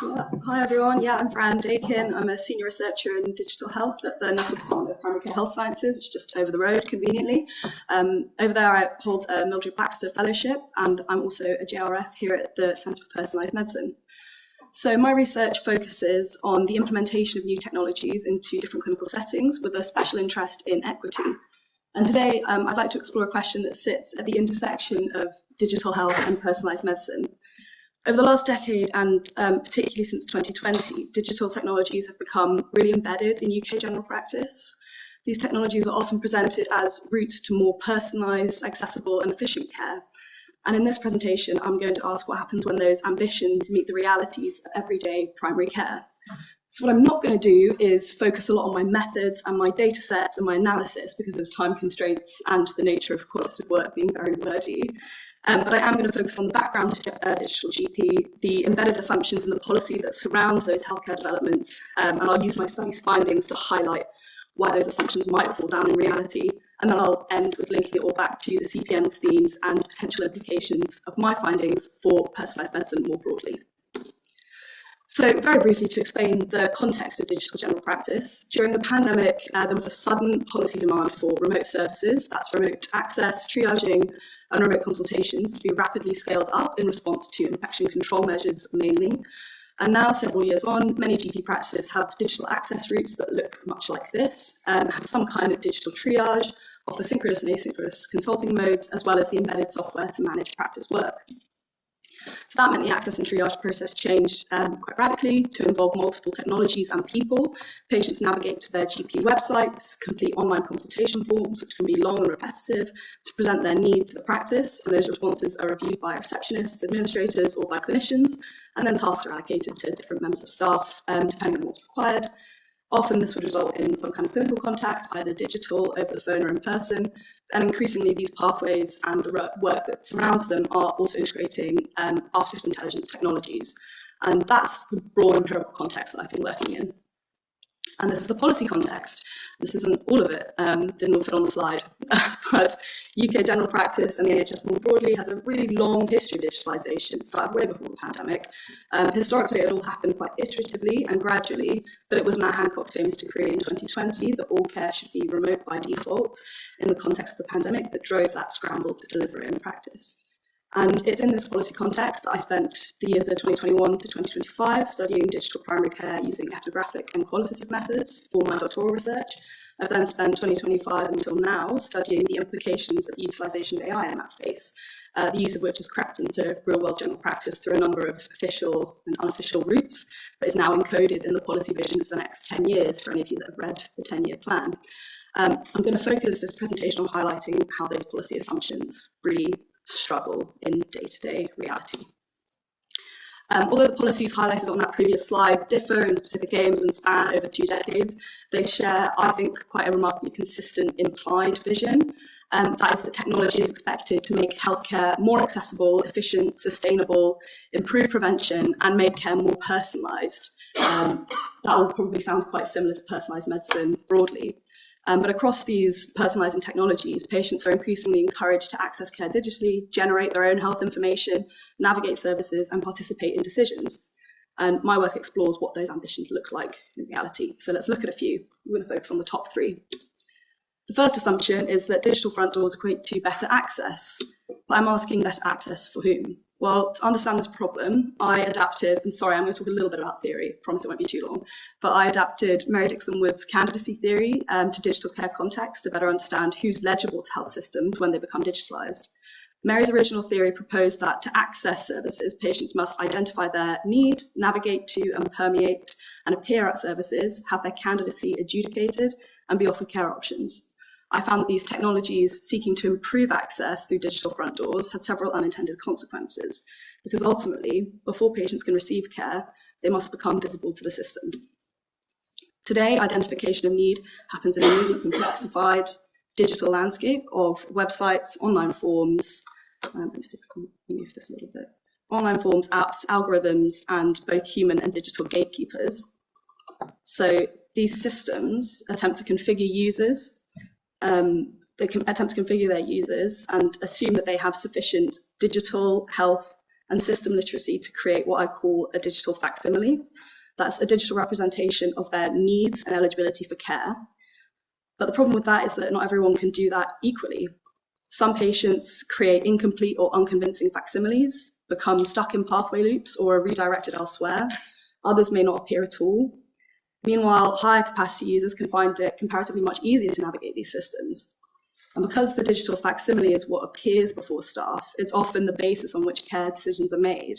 Yeah. Hi everyone, I'm Fran Dakin. I'm a senior researcher in digital health at the National Department of Primary Care Health Sciences, which is just over the road conveniently. Over there I hold a Mildred Baxter Fellowship, and I'm also a JRF here at the Centre for Personalised Medicine. So my research focuses on the implementation of new technologies into different clinical settings with a special interest in equity. And today I'd like to explore a question that sits at the intersection of digital health and personalised medicine. Over the last decade, and particularly since 2020, digital technologies have become really embedded in UK general practice. These technologies are often presented as routes to more personalised, accessible and efficient care. And in this presentation, I'm going to ask what happens when those ambitions meet the realities of everyday primary care. So what I'm not going to do is focus a lot on my methods and my data sets and my analysis because of time constraints and the nature of qualitative work being very wordy. But I am going to focus on the background to digital GP, the embedded assumptions and the policy that surrounds those healthcare developments, and I'll use my study's findings to highlight why those assumptions might fall down in reality, and then I'll end with linking it all back to the CPM's themes and potential implications of my findings for personalised medicine more broadly. So very briefly, to explain the context of digital general practice, during the pandemic, there was a sudden policy demand for remote services, that's remote access, triaging, and remote consultations to be rapidly scaled up in response to infection control measures mainly. And now, several years on, many GP practices have digital access routes that look much like this, have some kind of digital triage, offer synchronous and asynchronous consulting modes, as well as the embedded software to manage practice work. So that meant the access and triage process changed quite radically to involve multiple technologies and people. Patients navigate to their GP websites, complete online consultation forms, which can be long and repetitive, to present their needs to the practice, and those responses are reviewed by receptionists, administrators, or by clinicians, and then tasks are allocated to different members of staff, depending on what's required. Often this would result in some kind of clinical contact, either digital, over the phone, or in person. And increasingly, these pathways and the work that surrounds them are also integrating artificial intelligence technologies. And that's the broad empirical context that I've been working in. And this is the policy context. This isn't all of it, didn't all fit on the slide. But UK general practice and the NHS more broadly has a really long history of digitalisation, started way before the pandemic. Historically, it all happened quite iteratively and gradually, but it was Matt Hancock's famous decree in 2020 that all care should be remote by default in the context of the pandemic that drove that scramble to deliver it in practice. And it's in this policy context that I spent the years of 2021 to 2025 studying digital primary care using ethnographic and qualitative methods for my doctoral research. I've then spent 2025 until now studying the implications of the utilisation of AI in that space, the use of which has crept into real-world general practice through a number of official and unofficial routes, but is now encoded in the policy vision for the next 10 years for any of you that have read the 10-year plan. I'm going to focus this presentation on highlighting how those policy assumptions really struggle in day-to-day reality. Although the policies highlighted on that previous slide differ in specific aims and span over 2 decades, they share, I think, quite a remarkably consistent implied vision. That is that technology is expected to make healthcare more accessible, efficient, sustainable, improve prevention, and make care more personalised. That all probably sounds quite similar to personalised medicine broadly. But across these personalising technologies, patients are increasingly encouraged to access care digitally, generate their own health information, navigate services, and participate in decisions. And my work explores what those ambitions look like in reality. So let's look at a few. We're going to focus on the top 3. The first assumption is that digital front doors equate to better access. But I'm asking better access for whom? Well, to understand this problem, I adapted, and sorry, I'm going to talk a little bit about theory, I promise it won't be too long, but I adapted Mary Dixon Wood's candidacy theory to digital care context to better understand who's legible to health systems when they become digitalised. Mary's original theory proposed that to access services, patients must identify their need, navigate to and permeate and appear at services, have their candidacy adjudicated, and be offered care options. I found that these technologies seeking to improve access through digital front doors had several unintended consequences, because ultimately, before patients can receive care, they must become visible to the system. Today, identification of need happens in a newly complexified digital landscape of websites, online forms, let me see if I can move this a little bit, online forms, apps, algorithms, and both human and digital gatekeepers. So these systems attempt to configure users they can attempt to configure their users and assume that they have sufficient digital, health, and system literacy to create what I call a digital facsimile. That's a digital representation of their needs and eligibility for care. But the problem with that is that not everyone can do that equally. Some patients create incomplete or unconvincing facsimiles, become stuck in pathway loops, or are redirected elsewhere. Others may not appear at all. Meanwhile, higher capacity users can find it comparatively much easier to navigate these systems. And because the digital facsimile is what appears before staff, it's often the basis on which care decisions are made.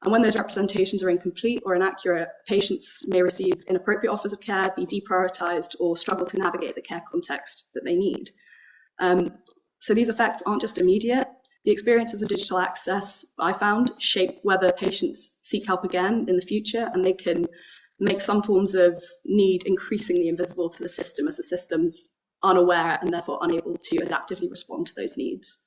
And when those representations are incomplete or inaccurate, patients may receive inappropriate offers of care, be deprioritized, or struggle to navigate the care context that they need. So these effects aren't just immediate. The experiences of digital access, I found, shape whether patients seek help again in the future, and they can make some forms of need increasingly invisible to the system as the system's unaware and therefore unable to adaptively respond to those needs.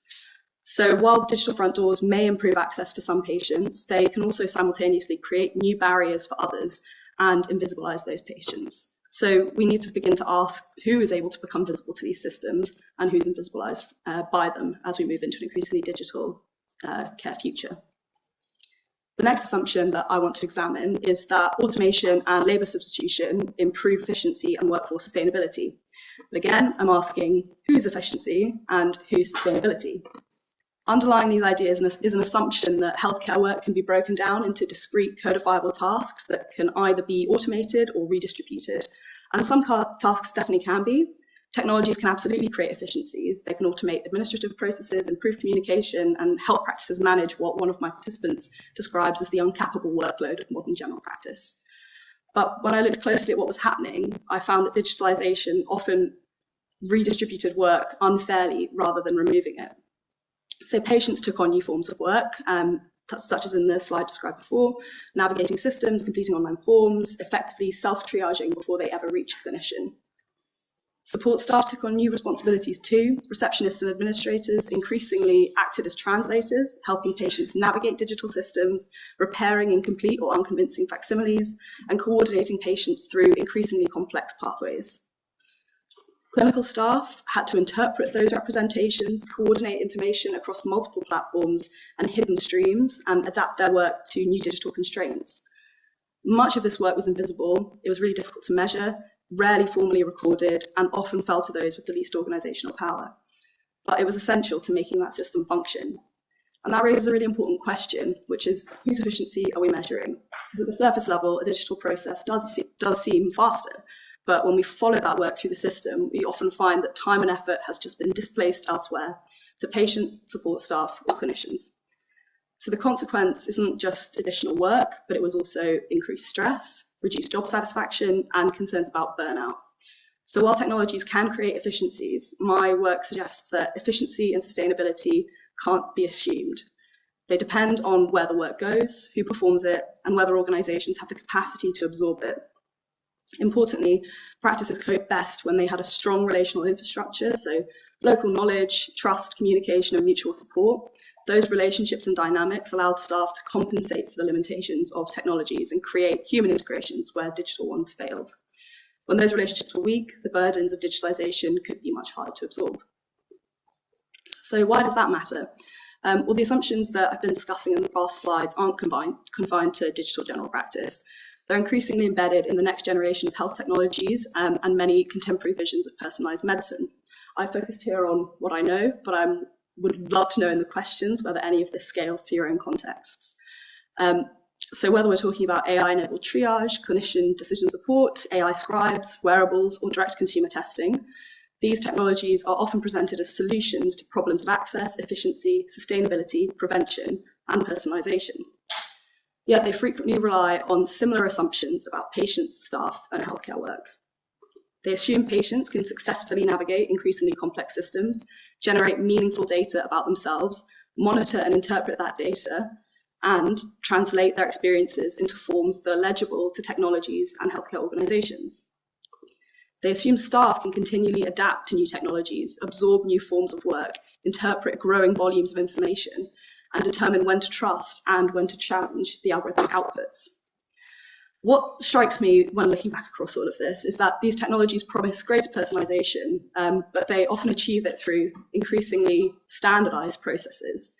So while digital front doors may improve access for some patients, they can also simultaneously create new barriers for others and invisibilize those patients. So we need to begin to ask who is able to become visible to these systems and who's invisibilized by them as we move into an increasingly digital care future. The next assumption that I want to examine is that automation and labour substitution improve efficiency and workforce sustainability. But again, I'm asking whose efficiency and whose sustainability? Underlying these ideas is an assumption that healthcare work can be broken down into discrete codifiable tasks that can either be automated or redistributed. And some tasks definitely can be. Technologies can absolutely create efficiencies. They can automate administrative processes, improve communication, and help practices manage what one of my participants describes as the uncappable workload of modern general practice. But when I looked closely at what was happening, I found that digitalization often redistributed work unfairly rather than removing it. So patients took on new forms of work, such as in the slide described before, navigating systems, completing online forms, effectively self-triaging before they ever reach a clinician. Support staff took on new responsibilities too. Receptionists and administrators increasingly acted as translators, helping patients navigate digital systems, repairing incomplete or unconvincing facsimiles, and coordinating patients through increasingly complex pathways. Clinical staff had to interpret those representations, coordinate information across multiple platforms and hidden streams, and adapt their work to new digital constraints. Much of this work was invisible. It was really difficult to measure, rarely formally recorded, and often fell to those with the least organizational power. But it was essential to making that system function. And that raises a really important question, which is whose efficiency are we measuring? Because at the surface level, a digital process does seem faster. But when we follow that work through the system, we often find that time and effort has just been displaced elsewhere to patients, support staff, or clinicians. So the consequence isn't just additional work, but it was also increased stress, reduced job satisfaction, and concerns about burnout. So while technologies can create efficiencies, my work suggests that efficiency and sustainability can't be assumed. They depend on where the work goes, who performs it, and whether organizations have the capacity to absorb it. Importantly, practices cope best when they had a strong relational infrastructure, so local knowledge, trust, communication, and mutual support. Those relationships and dynamics allowed staff to compensate for the limitations of technologies and create human integrations where digital ones failed. When those relationships were weak, the burdens of digitalization could be much harder to absorb. So why does that matter? Well, the assumptions that I've been discussing in the past slides aren't confined to digital general practice. They're increasingly embedded in the next generation of health technologies and many contemporary visions of personalised medicine. I focused here on what I know, but I would love to know in the questions whether any of this scales to your own contexts. So whether we're talking about AI-enabled triage, clinician decision support, AI scribes, wearables, or direct consumer testing, these technologies are often presented as solutions to problems of access, efficiency, sustainability, prevention, and personalisation. Yet they frequently rely on similar assumptions about patients, staff, and healthcare work. They assume patients can successfully navigate increasingly complex systems, generate meaningful data about themselves, monitor and interpret that data, and translate their experiences into forms that are legible to technologies and healthcare organizations. They assume staff can continually adapt to new technologies, absorb new forms of work, interpret growing volumes of information, and determine when to trust and when to challenge the algorithmic outputs. What strikes me when looking back across all of this is that these technologies promise greater personalization, but they often achieve it through increasingly standardized processes.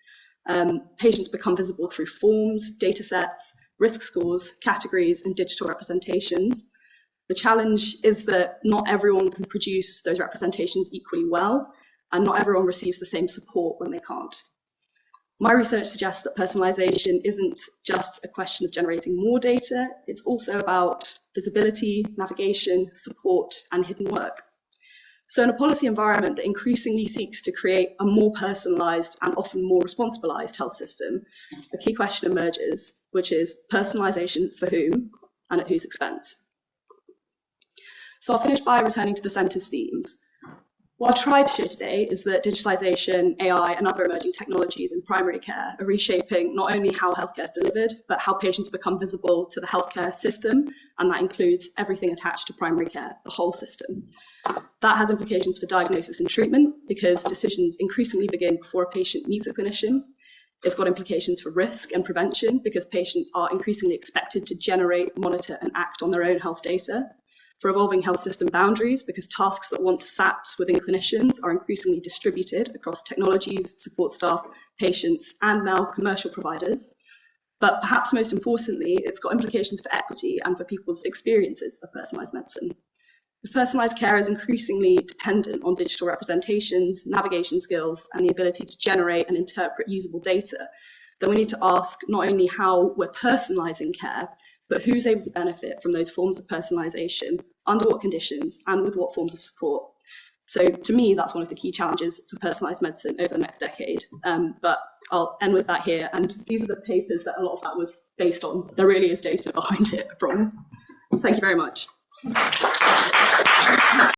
Patients become visible through forms, data sets, risk scores, categories, and digital representations. The challenge is that not everyone can produce those representations equally well, and not everyone receives the same support when they can't. My research suggests that personalisation isn't just a question of generating more data, it's also about visibility, navigation, support, and hidden work. So in a policy environment that increasingly seeks to create a more personalised and often more responsibilised health system, a key question emerges, which is personalisation for whom and at whose expense? So I'll finish by returning to the centre's themes. What I've tried to show today is that digitalisation, AI, and other emerging technologies in primary care are reshaping not only how healthcare is delivered, but how patients become visible to the healthcare system, and that includes everything attached to primary care, the whole system. That has implications for diagnosis and treatment, because decisions increasingly begin before a patient meets a clinician. It's got implications for risk and prevention, because patients are increasingly expected to generate, monitor, and act on their own health data. For evolving health system boundaries, because tasks that once sat within clinicians are increasingly distributed across technologies, support staff, patients, and now commercial providers. But perhaps most importantly, it's got implications for equity and for people's experiences of personalised medicine. If personalised care is increasingly dependent on digital representations, navigation skills, and the ability to generate and interpret usable data, then we need to ask not only how we're personalising care, but who's able to benefit from those forms of personalisation, under what conditions, and with what forms of support. So to me, that's one of the key challenges for personalised medicine over the next decade. But I'll end with that here. And these are the papers that a lot of that was based on. There really is data behind it, I promise. Thank you very much.